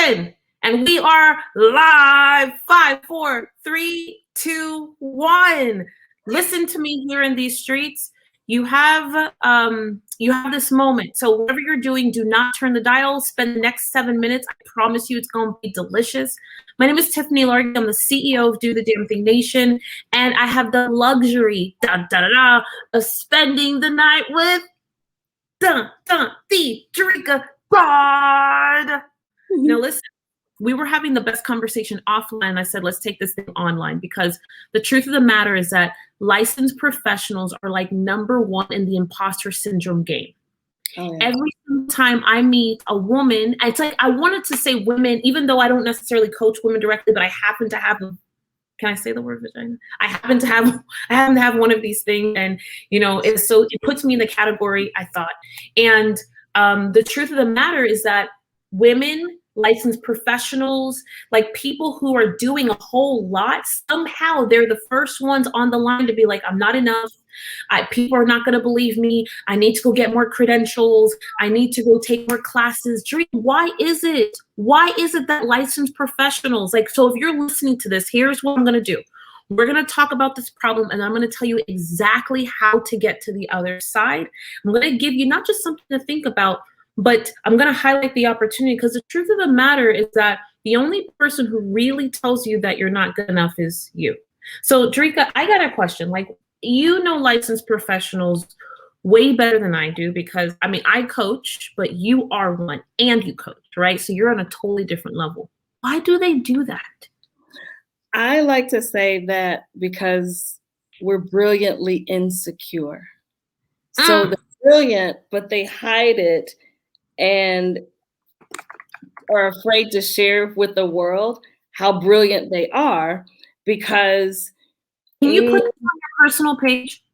Listen, and we are live. 5, 4, 3, 2, 1. Listen to me here in these streets. You have this moment. So whatever you're doing, do not turn the dial. Spend the next 7 minutes. I promise you it's going to be delicious. My name is Tiffany Largy. I'm the CEO of Do the Damn Thing Nation. And I have the luxury of spending the night with the Drika God. Now listen, we were having the best conversation offline. I said, let's take this thing online, because the truth of the matter is that licensed professionals are like number one in the imposter syndrome game. Oh, yeah. Every time I meet a woman, it's like, I wanted to say women, even though I don't necessarily coach women directly, but I happen to have can I say the word vagina? I happen to have one of these things, and it puts me in the category, I thought. And the truth of the matter is that women, licensed professionals, like people who are doing a whole lot, somehow they're the first ones on the line to be like, I'm not enough. People are not going to believe me. I need to go get more credentials. I need to go take more classes. Why is it? Why is it that licensed professionals, so if you're listening to this, here's what I'm going to do. We're going to talk about this problem, and I'm going to tell you exactly how to get to the other side. I'm going to give you not just something to think about, but I'm going to highlight the opportunity, because the truth of the matter is that the only person who really tells you that you're not good enough is you. So, Drika, I got a question. Licensed professionals way better than I do, because I coach, but you are one and you coach, right? So you're on a totally different level. Why do they do that? I like to say that because we're brilliantly insecure. So they're brilliant, but they hide it and are afraid to share with the world how brilliant they are, because can you put it on your personal page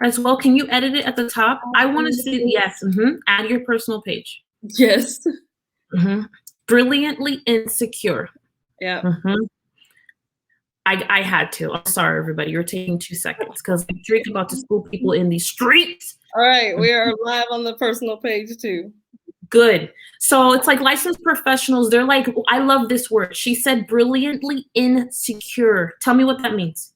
as well? Can you edit it at the top? I want to see, yes, add your personal page. Yes. Brilliantly insecure. Yeah. I had to. I'm sorry, everybody. You're taking 2 seconds, because I'm drinking about to school people in these streets. All right. We are live on the personal page too. Good. So it's like licensed professionals. They're like, I love this word. She said brilliantly insecure. Tell me what that means.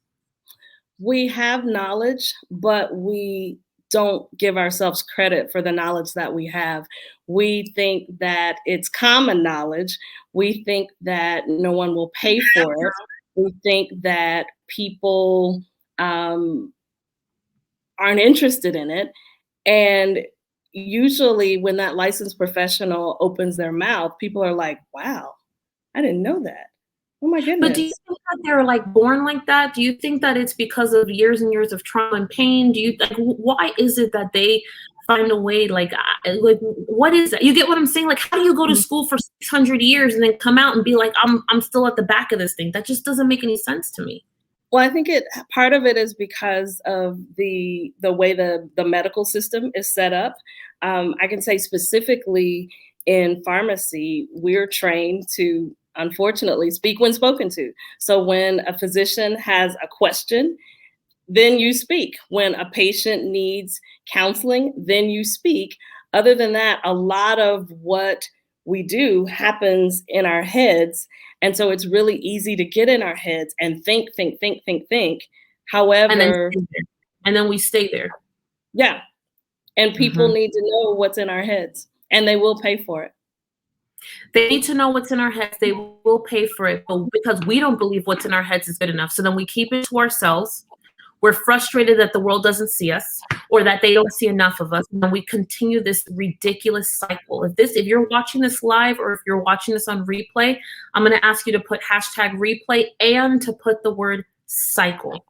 We have knowledge, but we don't give ourselves credit for the knowledge that we have. We think that it's common knowledge. We think that no one will pay for it. We think that people aren't interested in it. And usually when that licensed professional opens their mouth, people are like, wow, I didn't know that. Oh my goodness. But do you think that they're born like that? Do you think that it's because of years and years of trauma and pain? Do you why is it that they find a way, what is that? You get what I'm saying? How do you go to school for 600 years and then come out and be like, I'm still at the back of this thing? That just doesn't make any sense to me. Well, I think part of it is because of the way the medical system is set up. I can say specifically in pharmacy, we're trained to, unfortunately, speak when spoken to. So when a physician has a question, then you speak. When a patient needs counseling, then you speak. Other than that, a lot of what we do happens in our heads. And so it's really easy to get in our heads and think. However, and then we stay there. Yeah. And people need to know what's in our heads, and they will pay for it. They need to know what's in our heads. They will pay for it, but because we don't believe what's in our heads is good enough. So then we keep it to ourselves. We're frustrated that the world doesn't see us, or that they don't see enough of us. And we continue this ridiculous cycle. If you're watching this live, or if you're watching this on replay, I'm going to ask you to put #replay and to put the word cycle.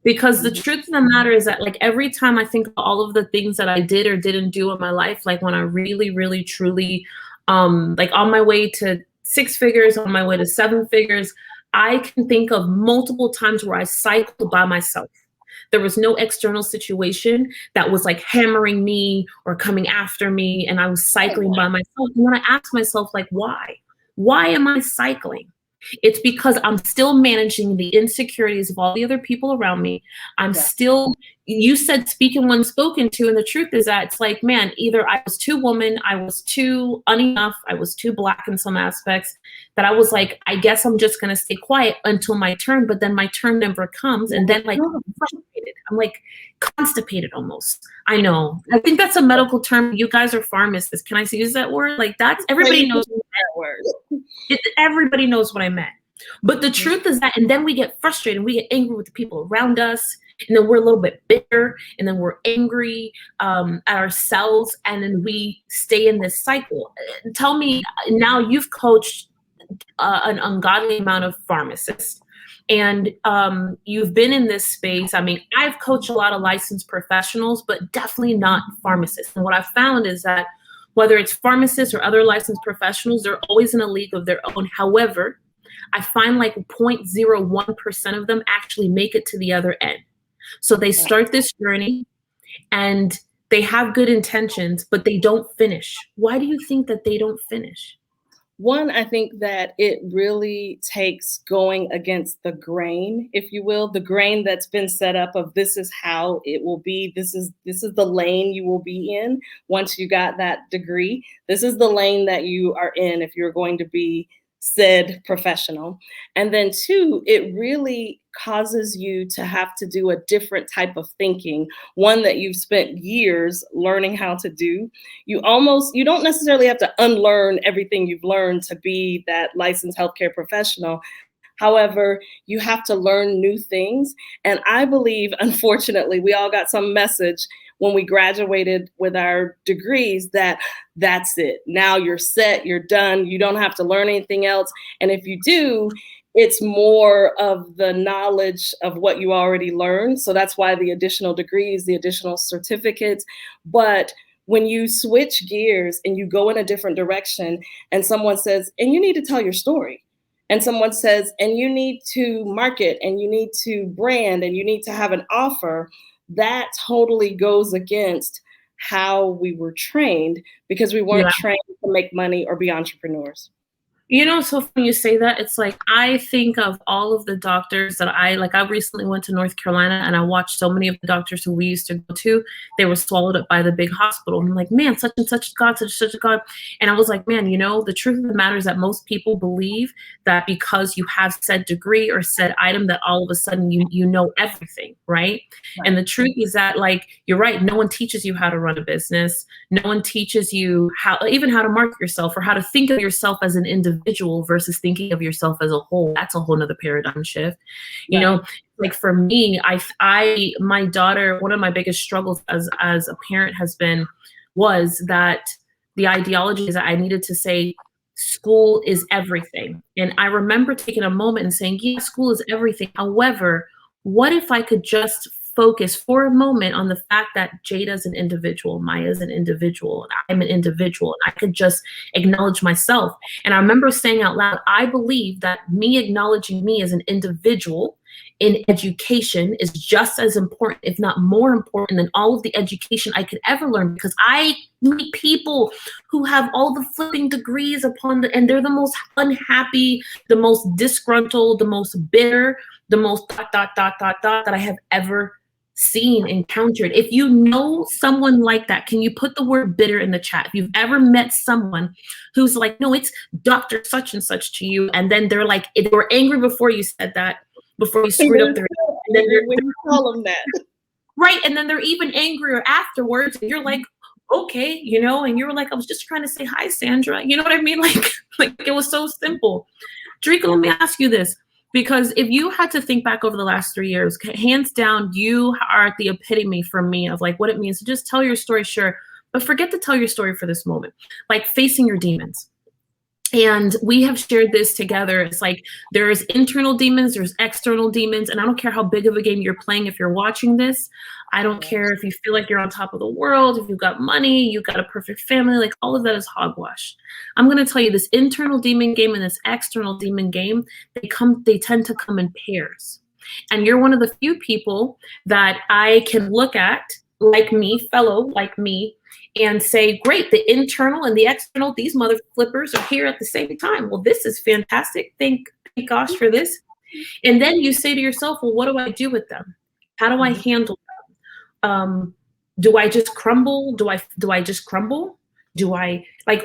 Because the truth of the matter is that every time I think of all of the things that I did or didn't do in my life, when I really, really, truly, on my way to 6 figures, on my way to 7 figures, I can think of multiple times where I cycled by myself. There was no external situation that was hammering me or coming after me, and I was cycling by myself. And then I asked myself, why? Why am I cycling? It's because I'm still managing the insecurities of all the other people around me. I'm still, you said speaking when spoken to, and the truth is that it's like, man, either I was too woman, I was too unenough, I was too Black in some aspects, that I was like, I guess I'm just gonna stay quiet until my turn, but then my turn never comes, and then like I'm frustrated. I'm like constipated almost. I know. I think that's a medical term. You guys are pharmacists. Can I use that word? Like that's everybody knows that word. Everybody knows what I meant. But the truth is that, and then we get frustrated, we get angry with the people around us, and then we're a little bit bitter, and then we're angry at ourselves, and then we stay in this cycle. Tell me, now you've coached an ungodly amount of pharmacists, and you've been in this space. I mean, I've coached a lot of licensed professionals, but definitely not pharmacists. And what I've found is that whether it's pharmacists or other licensed professionals, they're always in a league of their own. However, I find like 0.01% of them actually make it to the other end. So they start this journey and they have good intentions, but they don't finish. Why do you think that they don't finish? One, I think that it really takes going against the grain, if you will, the grain that's been set up of this is how it will be. This is the lane you will be in once you got that degree. This is the lane that you are in if you're going to be said professional. And then two, it really causes you to have to do a different type of thinking, one that you've spent years learning how to do. You don't necessarily have to unlearn everything you've learned to be that licensed healthcare professional. However, you have to learn new things. And I believe, unfortunately, we all got some message when we graduated with our degrees that that's it. Now you're set, you're done. You don't have to learn anything else. And if you do, it's more of the knowledge of what you already learned. So that's why the additional degrees, the additional certificates. But when you switch gears and you go in a different direction and someone says, and you need to tell your story. And someone says, and you need to market and you need to brand and you need to have an offer, that totally goes against how we were trained because we weren't trained to make money or be entrepreneurs. You know, so when you say that, it's like, I think of all of the doctors that I recently went to North Carolina and I watched so many of the doctors who we used to go to, they were swallowed up by the big hospital. And I'm like, man, such and such God, such a God. And I was like, man, you know, the truth of the matter is that most people believe that because you have said degree or said item that all of a sudden you know everything, right? And the truth is that, like, you're right, no one teaches you how to run a business. No one teaches you even how to market yourself or how to think of yourself as an individual versus thinking of yourself as a whole. That's a whole nother paradigm shift. You know, like for me, my daughter, one of my biggest struggles as a parent was that the ideology is that I needed to say school is everything. And I remember taking a moment and saying, yeah, school is everything. However, what if I could just focus for a moment on the fact that Jada's an individual, Maya's an individual, and I'm an individual, and I could just acknowledge myself. And I remember saying out loud, I believe that me acknowledging me as an individual in education is just as important, if not more important, than all of the education I could ever learn, because I meet people who have all the flipping degrees and they're the most unhappy, the most disgruntled, the most bitter, the most ... that I have ever seen, encountered. If you know someone like that, can you put the word bitter in the chat? If you've ever met someone who's like, no, it's Dr. such and such to you, and then they're like, they were angry before you said that, before you screwed up their, and then when you call them that. Right, and then they're even angrier afterwards, and you're like, okay, you know, and you're like, I was just trying to say hi, Sandra. You know what I mean? Like it was so simple. Jericka, let me ask you this. Because if you had to think back over the last 3 years, hands down, you are the epitome for me of like what it means to just tell your story, sure, but forget to tell your story for this moment, like facing your demons. And we have shared this together. It's like there's internal demons, there's external demons, and I don't care how big of a game you're playing. If you're watching this, I don't care if you feel like you're on top of the world, if you've got money, you've got a perfect family, like all of that is hogwash. I'm going to tell you, this internal demon game and this external demon game, they tend to come in pairs. And you're one of the few people that I can look at, like me, fellow like me, and say, great, the internal and the external, these mother flippers are here at the same time. Well, this is fantastic. Thank thank gosh for this. And then you say to yourself, well, what do I do with them? How do I handle them? Do I just crumble? Do I just crumble? Do I like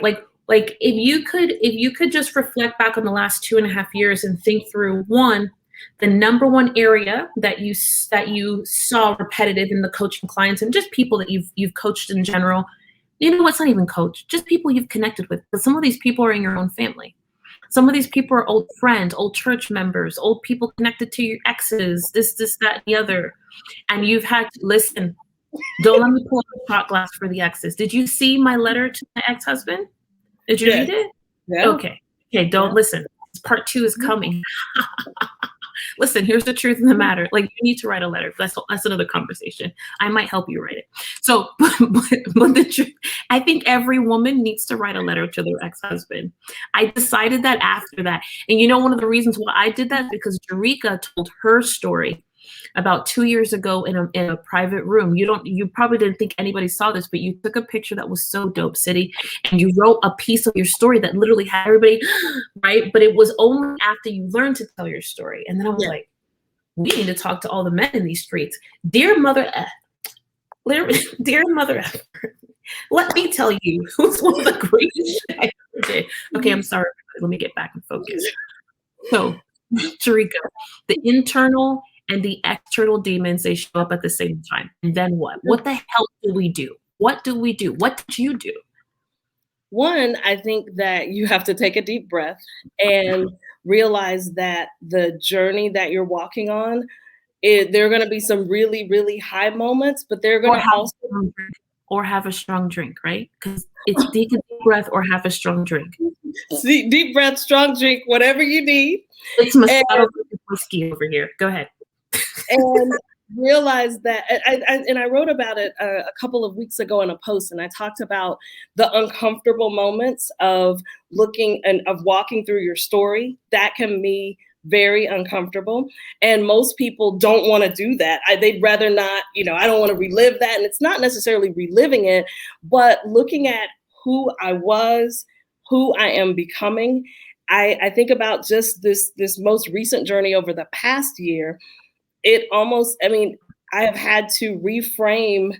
if you could just reflect back on the last 2.5 years and think through one, the number one area that you saw repetitive in the coaching clients and just people that you've coached in general. You know what's not even coach, just people you've connected with. But some of these people are in your own family. Some of these people are old friends, old church members, old people connected to your exes, this, that, and the other. And you've had to listen. Don't let me pull up a shot glass for the exes. Did you see my letter to my ex-husband? Did you read it? Yeah. Okay. Don't listen. Part 2 is coming. Listen, here's the truth of the matter. Like, you need to write a letter. That's another conversation. I might help you write it. So, but the truth, I think every woman needs to write a letter to their ex-husband. I decided that after that. And you know, one of the reasons why I did that is because Jerika told her story about 2 years ago in a private room. You probably didn't think anybody saw this, but you took a picture that was so dope, City, and you wrote a piece of your story that literally had everybody, right? But it was only after you learned to tell your story. And then I was like, we need to talk to all the men in these streets. Dear Mother F, let me tell you who's one of the greatest shit I ever did. Okay, I'm sorry. Let me get back and focus. So, Jerika, the internal and the external demons, they show up at the same time. And then what? What the hell do we do? What do we do? What did you do? One, I think that you have to take a deep breath and realize that the journey that you're walking on, there are going to be some really, really high moments, but they're going to also... Or have a strong drink, right? Because it's deep breath or have a strong drink. See, deep breath, strong drink, whatever you need. It's Moscato whiskey over here. Go ahead. And realize that, I wrote about it a couple of weeks ago in a post, and I talked about the uncomfortable moments of looking and of walking through your story. That can be very uncomfortable. And most people don't want to do that. They'd rather not, I don't want to relive that. And it's not necessarily reliving it, but looking at who I was, who I am becoming. I think about just this most recent journey over the past year. I have had to reframe,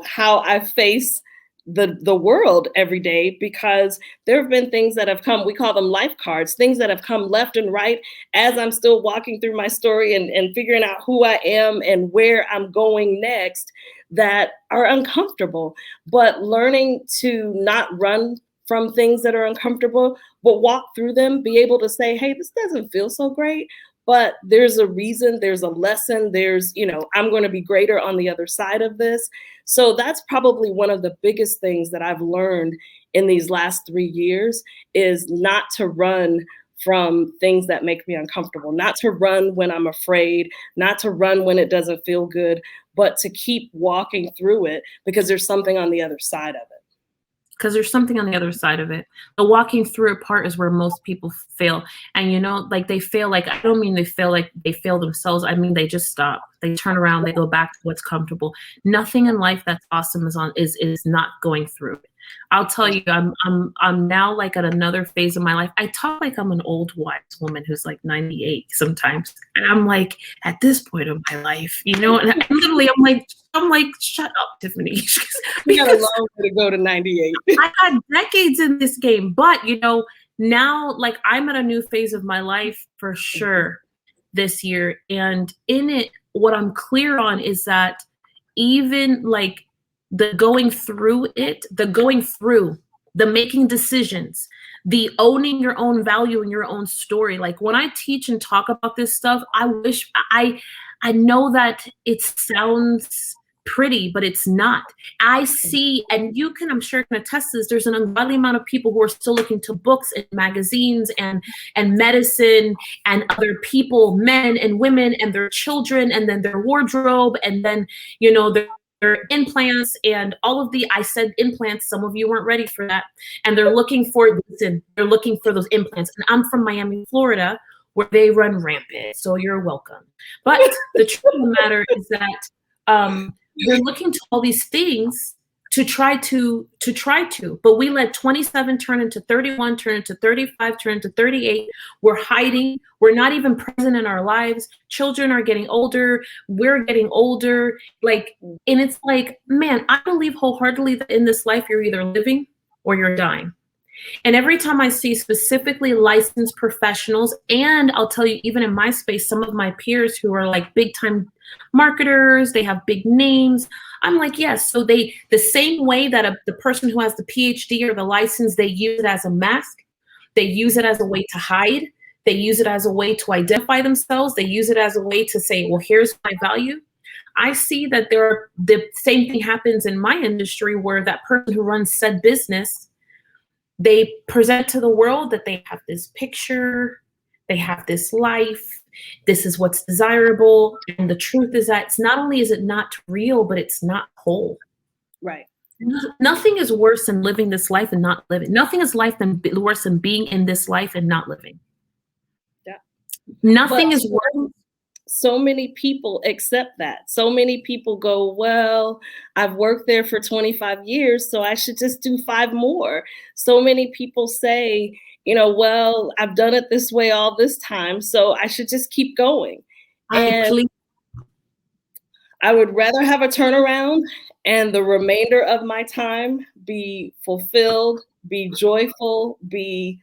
how I face the world every day, because there have been things that have come, we call them life cards, things that have come left and right as I'm still walking through my story and figuring out who I am and where I'm going next, that are uncomfortable. But learning to not run from things that are uncomfortable, but walk through them, be able to say, hey, this doesn't feel so great, but there's a reason, there's a lesson, I'm going to be greater on the other side of this. So that's probably one of the biggest things that I've learned in these last 3 years, is not to run from things that make me uncomfortable, not to run when I'm afraid, not to run when it doesn't feel good, but to keep walking through it, because there's something on the other side of it. Because there's something on the other side of it. The walking through it part is where most people fail. And they fail, I don't mean they fail like they fail themselves. I mean, they just stop. They turn around, they go back to what's comfortable. Nothing in life that's awesome is not going through it. I'll tell you, I'm now at another phase of my life. I talk like I'm an old wise woman who's 98 sometimes. And I'm at this point of my life, and literally I'm like, shut up, Tiffany. We got a long way to go to 98. I got decades in this game, but now I'm at a new phase of my life for sure this year. And in it, what I'm clear on is that even the going through it, the making decisions, the owning your own value and your own story. When I teach and talk about this stuff, I know that it sounds pretty, but it's not. I see, and I'm sure can attest to this, there's an ungodly amount of people who are still looking to books and magazines and medicine and other people, men and women and their children, and then their wardrobe, and then, their implants and all of I said implants, some of you weren't ready for that. And they're looking for those implants. And I'm from Miami, Florida, where they run rampant. So you're welcome. But the truth of the matter is that they're looking to all these things but we let 27 turn into 31, turn into 35, turn into 38. We're hiding. We're not even present in our lives. Children are getting older. We're getting older. Like, and it's like, man, I believe wholeheartedly that in this life, you're either living or you're dying. And every time I see specifically licensed professionals, and I'll tell you, even in my space, some of my peers who are like big time marketers, they have big names. I'm like, yes. So the same way that the person who has the PhD or the license, they use it as a mask. They use it as a way to hide. They use it as a way to identify themselves. They use it as a way to say, well, here's my value. I see that the same thing happens in my industry where that person who runs said business, they present to the world that they have this picture, they have this life, this is what's desirable. And the truth is that it's not only is it not real, but it's not whole. Right. Nothing is worse than living this life and not living. Nothing is worse than being in this life and not living. Yeah. Nothing is worse. So many people accept that. So many people go, well, I've worked there for 25 years, so I should just do 5 more. So many people say, you know, well, I've done it this way all this time, so I should just keep going. And I would rather have a turnaround and the remainder of my time be fulfilled, be joyful, be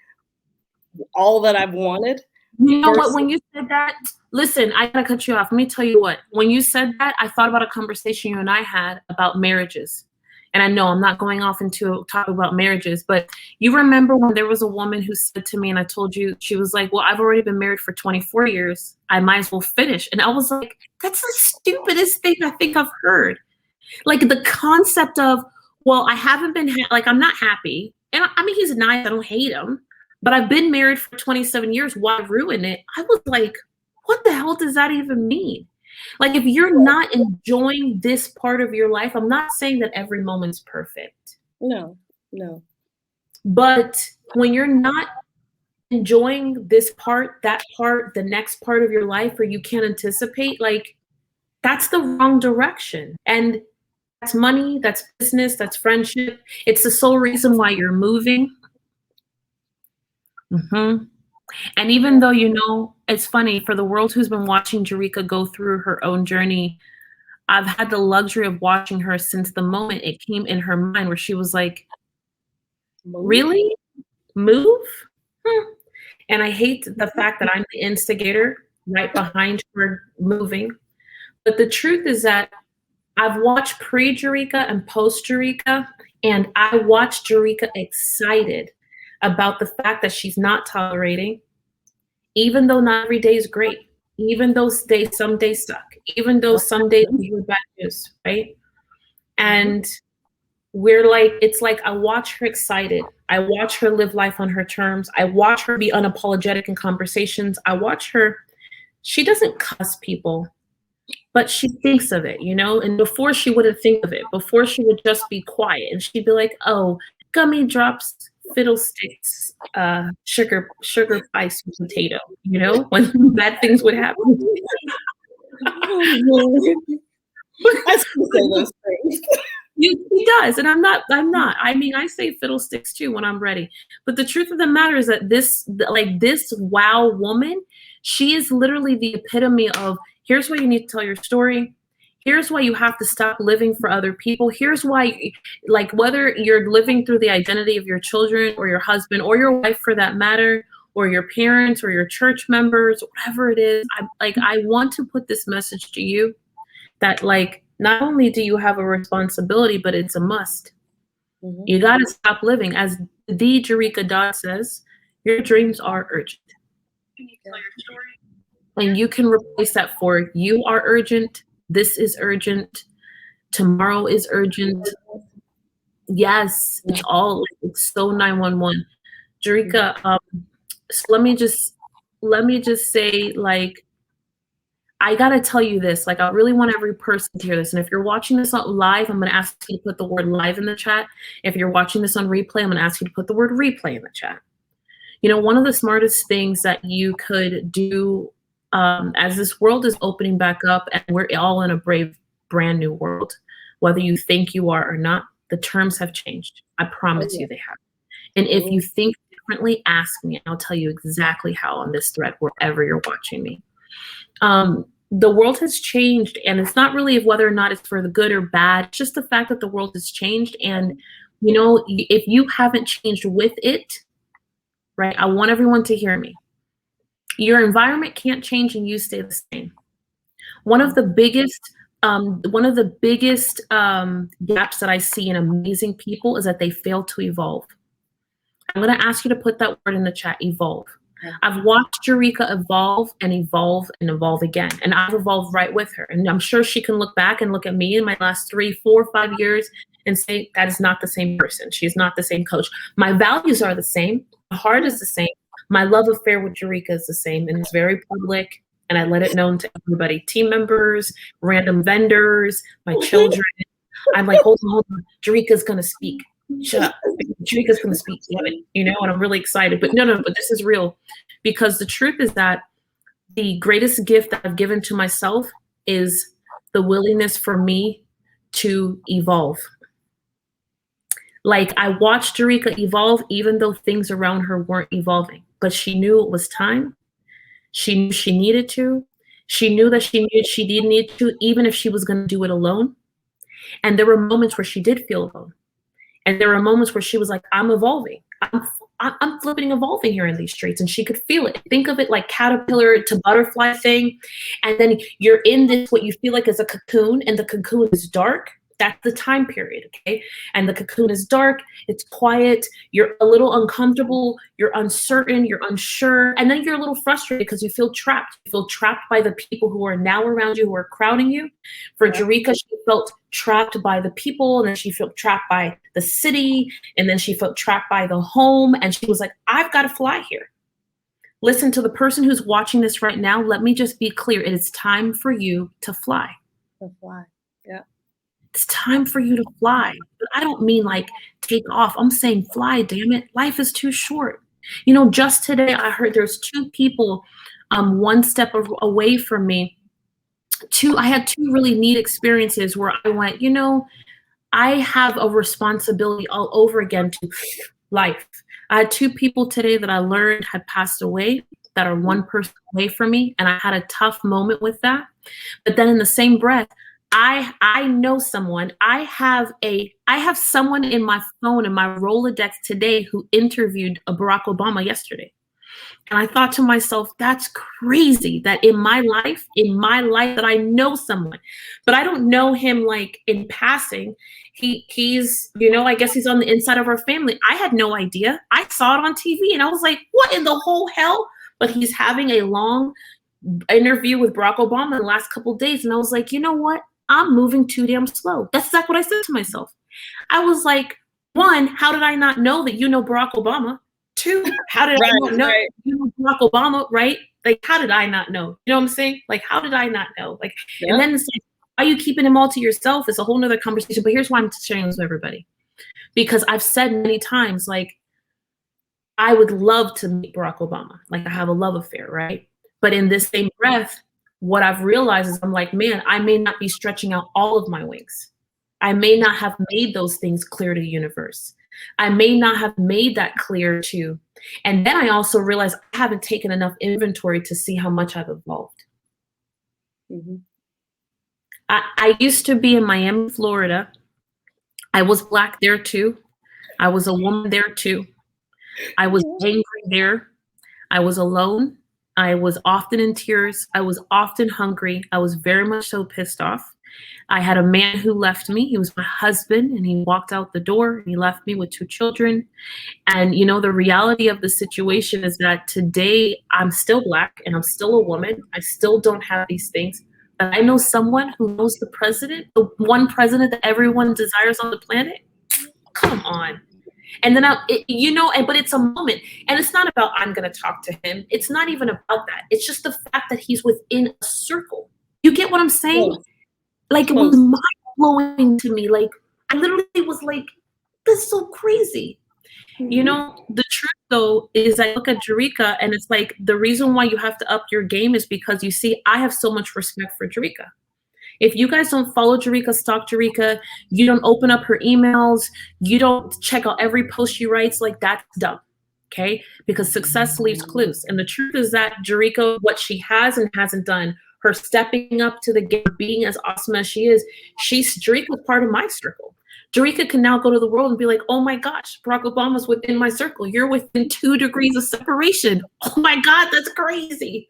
all that I've wanted. You know what, when you said that, listen, I gotta cut you off. Let me tell you what, when you said that, I thought about a conversation you and I had about marriages. And I know I'm not going off into talk about marriages, but you remember when there was a woman who said to me, and I told you, she was like, well, I've already been married for 24 years. I might as well finish. And I was like, that's the stupidest thing I think I've heard. Like the concept of, well, I haven't been, like, I'm not happy. And I mean, he's nice. I don't hate him. But I've been married for 27 years. Why ruin it? I was like, what the hell does that even mean? Like, if you're not enjoying this part of your life, I'm not saying that every moment's perfect. No. But when you're not enjoying this part, that part, the next part of your life, or you can't anticipate, like, that's the wrong direction. And that's money, that's business, that's friendship. It's the sole reason why you're moving. Mm-hmm. And even though, you know, it's funny for the world who's been watching Jericka go through her own journey, I've had the luxury of watching her since the moment it came in her mind where she was like, really? Move? And I hate the fact that I'm the instigator right behind her moving. But the truth is that I've watched pre-Jericka and post-Jericka, and I watched Jericka excited about the fact that she's not tolerating, even though not every day is great, even though some days suck, even though some days we hear bad news, right? And we're like, it's like I watch her excited. I watch her live life on her terms. I watch her be unapologetic in conversations. I watch her, she doesn't cuss people, but she thinks of it, you know? And before she wouldn't think of it. Before she would just be quiet and she'd be like, oh, gummy drops, fiddlesticks, sugar pie, sweet potato, you know, when bad things would happen. I still say those things. He does, and I'm not. I mean, I say fiddlesticks too when I'm ready. But the truth of the matter is that this wow woman, she is literally the epitome of, here's why you need to tell your story. Here's why you have to stop living for other people. Here's why, like, whether you're living through the identity of your children or your husband or your wife for that matter, or your parents or your church members, whatever it is, I want to put this message to you that, like, not only do you have a responsibility, but it's a must. Mm-hmm. You got to stop living. As the Jericka Dodd says, your dreams are urgent. Can you tell your story? And you can replace that for, you are urgent. This is urgent. Tomorrow is urgent. Yes, it's all, it's so 911. Jericka, so let me just say, like, I gotta tell you this. Like, I really want every person to hear this. And if you're watching this live, I'm gonna ask you to put the word live in the chat. If you're watching this on replay, I'm gonna ask you to put the word replay in the chat. You know, one of the smartest things that you could do as this world is opening back up and we're all in a brave, brand new world, whether you think you are or not, The terms have changed. I promise you they have. And if Mhm. you think differently, ask me. I'll tell you exactly how on this thread, wherever you're watching me. The world has changed, and it's not really of whether or not it's for the good or bad. It's just the fact that the world has changed. And, you know, if you haven't changed with it, right, I want everyone to hear me. Your environment can't change and you stay the same. One of the biggest gaps that I see in amazing people is that they fail to evolve. I'm going to ask you to put that word in the chat, evolve. I've watched Jericka evolve and evolve and evolve again. And I've evolved right with her. And I'm sure she can look back and look at me in my last 3, 4, 5 years and say, that is not the same person. She's not the same coach. My values are the same. My heart is the same. My love affair with Jericka is the same. And it's very public. And I let it known to everybody, team members, random vendors, my children. I'm like, hold on. Jericka's going to speak. Shut up. Jericka's going to speak. Damn it. You know, and I'm really excited. But no, but this is real. Because the truth is that the greatest gift that I've given to myself is the willingness for me to evolve. Like, I watched Jericka evolve even though things around her weren't evolving. But she knew it was time. She knew she needed to. She knew that she did need to, even if she was going to do it alone. And there were moments where she did feel alone. And there were moments where she was like, I'm evolving. I'm flipping evolving here in these streets. And she could feel it. Think of it like caterpillar to butterfly thing. And then you're in this, what you feel like is a cocoon, and the cocoon is dark. That's the time period, okay? And the cocoon is dark, it's quiet, you're a little uncomfortable, you're uncertain, you're unsure, and then you're a little frustrated because you feel trapped. You feel trapped by the people who are now around you, who are crowding you. For Jericka, she felt trapped by the people, and then she felt trapped by the city, and then she felt trapped by the home, and she was like, I've got to fly here. Listen, to the person who's watching this right now, let me just be clear. It is time for you to fly. To fly, yeah. It's time for you to fly. But I don't mean like take off. I'm saying fly, damn it. Life is too short. You know, just today I heard there's 2 people one step away from me. I had 2 really neat experiences where I went, you know, I have a responsibility all over again to life. I had 2 people today that I learned had passed away that are 1 person away from me. And I had a tough moment with that. But then in the same breath, I know someone. I have someone in my phone, in my Rolodex today, who interviewed Barack Obama yesterday. And I thought to myself, that's crazy that in my life that I know someone, but I don't know him like in passing. He's, you know, I guess he's on the inside of our family. I had no idea. I saw it on TV and I was like, what in the whole hell? But he's having a long interview with Barack Obama in the last couple of days. And I was like, you know what? I'm moving too damn slow. That's exactly what I said to myself. I was like, 1, how did I not know that you know Barack Obama? 2, how did I not know you know Barack Obama, right? Like, how did I not know? You know what I'm saying? Like, how did I not know? Like, and then it's like, why are you keeping him all to yourself? It's a whole nother conversation. But here's why I'm sharing this with everybody. Because I've said many times, like, I would love to meet Barack Obama. Like, I have a love affair, right? But in this same breath, what I've realized is I'm like, man, I may not be stretching out all of my wings. I may not have made those things clear to the universe. I may not have made that clear to, and then I also realized I haven't taken enough inventory to see how much I've evolved. Mm-hmm. I used to be in Miami, Florida. I was Black there too. I was a woman there too. I was angry there. I was alone. I was often in tears. I was often hungry. I was very much so pissed off. I had a man who left me. He was my husband, and he walked out the door and he left me with 2 children. And, you know, the reality of the situation is that today I'm still Black and I'm still a woman. I still don't have these things. But I know someone who knows the president, the one president that everyone desires on the planet. Come on. And then, you know, but it's a moment. And it's not about I'm going to talk to him. It's not even about that. It's just the fact that he's within a circle. You get what I'm saying? Yes. Like, it was mind-blowing to me. Like, I literally was like, that's so crazy. Mm-hmm. You know, the truth, though, is I look at Jericka, and it's like the reason why you have to up your game is because, you see, I have so much respect for Jericka. If you guys don't follow Jericka, stalk Jericka, you don't open up her emails, you don't check out every post she writes, like that's dumb. Okay? Because success leaves clues. And the truth is that Jericka, what she has and hasn't done, her stepping up to the game, being as awesome as she is, Jericka's part of my circle. Jericka can now go to the world and be like, oh my gosh, Barack Obama's within my circle. You're within 2 degrees of separation. Oh my God, that's crazy.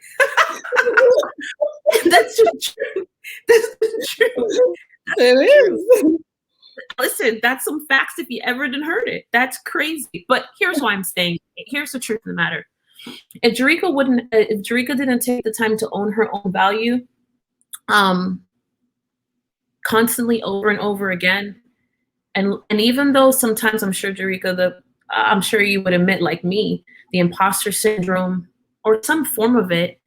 That's just true. That's true. It is. Listen, that's some facts if you ever didn't heard it. That's crazy. But here's why I'm saying it. Here's the truth of the matter. If Jericka didn't take the time to own her own value, constantly over and over again, and even though sometimes I'm sure Jericka, I'm sure you would admit, like me, the imposter syndrome or some form of it,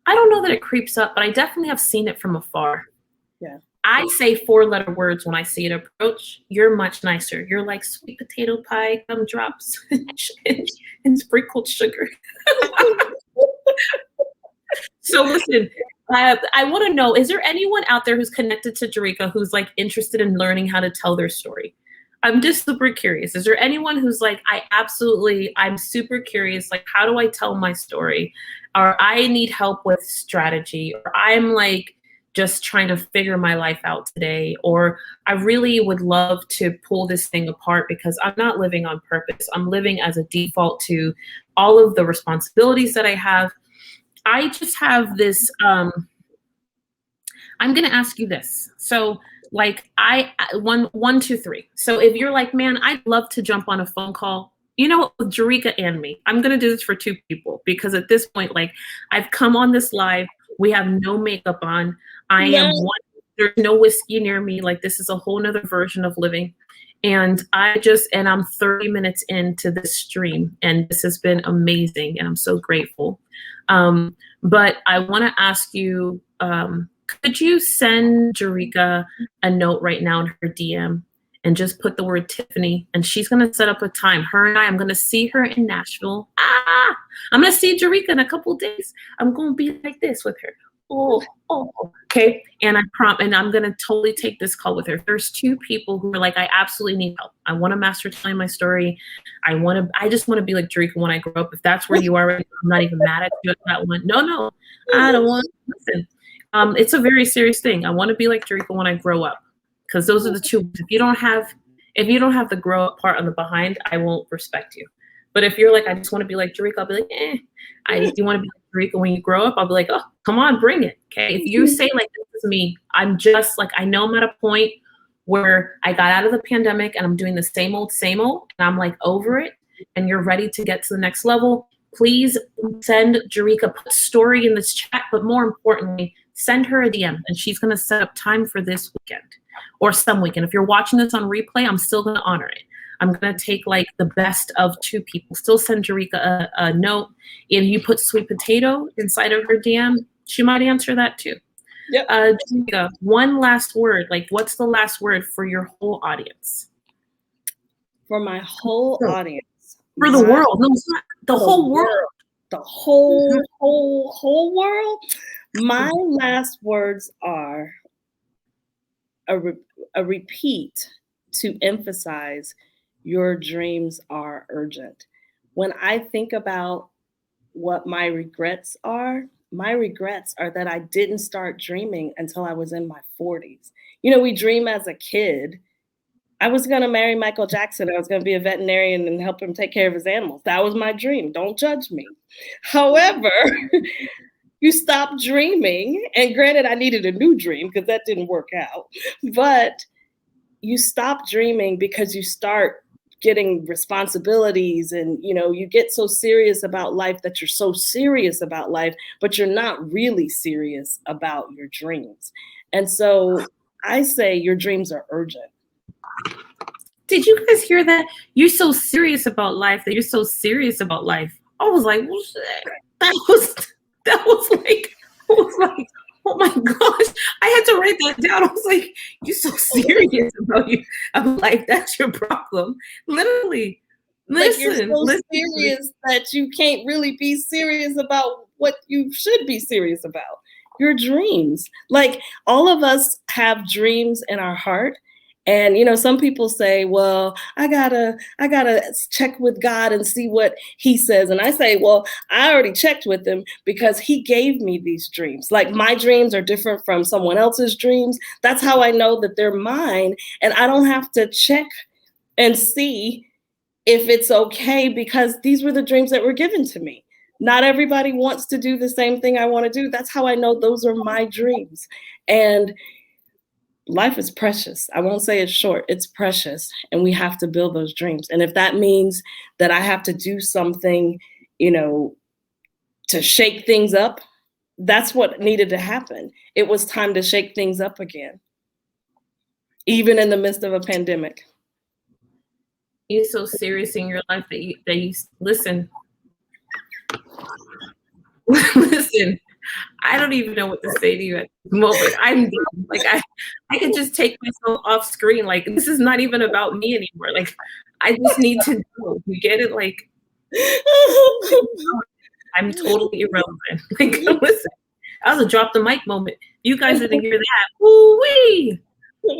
I don't know that it creeps up, but I definitely have seen it from afar. Yeah. I say 4-letter words when I see it approach. You're much nicer. You're like sweet potato pie, gumdrops, and sprinkled sugar. So listen, I want to know, is there anyone out there who's connected to Jericka who's like interested in learning how to tell their story? I'm just super curious. Is there anyone who's like, I'm super curious, like, how do I tell my story? Or I need help with strategy, or I'm like just trying to figure my life out today, or I really would love to pull this thing apart because I'm not living on purpose. I'm living as a default to all of the responsibilities that I have. I just have this, I'm going to ask you this. So like one, two, three. So if you're like, man, I'd love to jump on a phone call, you know what, with Jericka and me, I'm going to do this for 2 people because at this point, like I've come on this live, we have no makeup on. There's no whiskey near me. Like this is a whole nother version of living. And I'm 30 minutes into this stream and this has been amazing. And I'm so grateful. But I want to ask you, could you send Jericka a note right now in her DM and just put the word Tiffany, and she's going to set up a time. Her and I'm going to see her in Nashville. I'm going to see Jericka in a couple of days. I'm going to be like this with her. Oh, okay. And I'm going to totally take this call with her. There's 2 people who are like, I absolutely need help. I want to master telling my story. I just want to be like Jericka when I grow up. If that's where you are right now, I'm not even mad at you at that one. No, I don't want to listen. It's a very serious thing. I want to be like Jericka when I grow up, because those are the 2. If you don't have the grow up part on the behind, I won't respect you. But if you're like, I just want to be like Jericka, I'll be like, you want to be like Jericka when you grow up? I'll be like, oh, come on, bring it. Okay. If you say like, this is me, I'm just like, I know I'm at a point where I got out of the pandemic and I'm doing the same old, and I'm like over it, and you're ready to get to the next level. Please send Jericka, put story in this chat, but more importantly, send her a DM and she's going to set up time for this weekend or some weekend. If you're watching this on replay, I'm still going to honor it. I'm going to take like the best of 2 people. Still send Jericka a note. If you put sweet potato inside of her DM, she might answer that too. Yep. Jericka, one last word. Like, what's the last word for your whole audience? For my whole audience. For the world. No, it's not the whole world. The whole world. My last words are a repeat to emphasize your dreams are urgent. When I think about what my regrets are that I didn't start dreaming until I was in my 40s. You know, we dream as a kid. I was going to marry Michael Jackson. I was going to be a veterinarian and help him take care of his animals. That was my dream. Don't judge me. However, you stop dreaming. And granted, I needed a new dream because that didn't work out. But you stop dreaming because you start getting responsibilities and, you know, you get so serious about life that you're so serious about life, but you're not really serious about your dreams. And so I say your dreams are urgent. Did you guys hear that? You're so serious about life that you're so serious about life. I was like, well, that was like, oh my gosh. I had to write that down. I was like, you're so serious about life. That's your problem. Literally. Listen, you're so serious that you can't really be serious about what you should be serious about. your dreams. Like, all of us have dreams in our heart. And, you know, some people say, well, I gotta check with God and see what he says. And I say, well, I already checked with him because he gave me these dreams. Like, my dreams are different from someone else's dreams. That's how I know that they're mine. And I don't have to check and see if it's okay, because these were the dreams that were given to me. Not everybody wants to do the same thing I want to do. That's how I know those are my dreams. And life is precious. I won't say it's short, it's precious. And we have to build those dreams. And if that means that I have to do something, you know, to shake things up, that's what needed to happen. It was time to shake things up again, even in the midst of a pandemic. You're so serious in your life that you listen. Listen, I don't even know what to say to you at the moment. I'm like, I could just take myself off screen. Like, this is not even about me anymore. Like, I just need to know. You get it? Like, I'm totally irrelevant. Like, listen, that was a drop the mic moment. You guys didn't hear that. Woo-wee.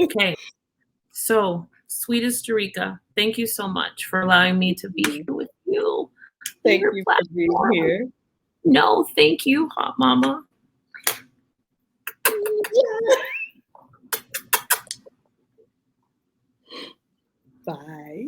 Okay. So, sweetest Jericka, thank you so much for allowing me to be here with you. Thank you for being here. No, thank you, Hot Mama. Bye.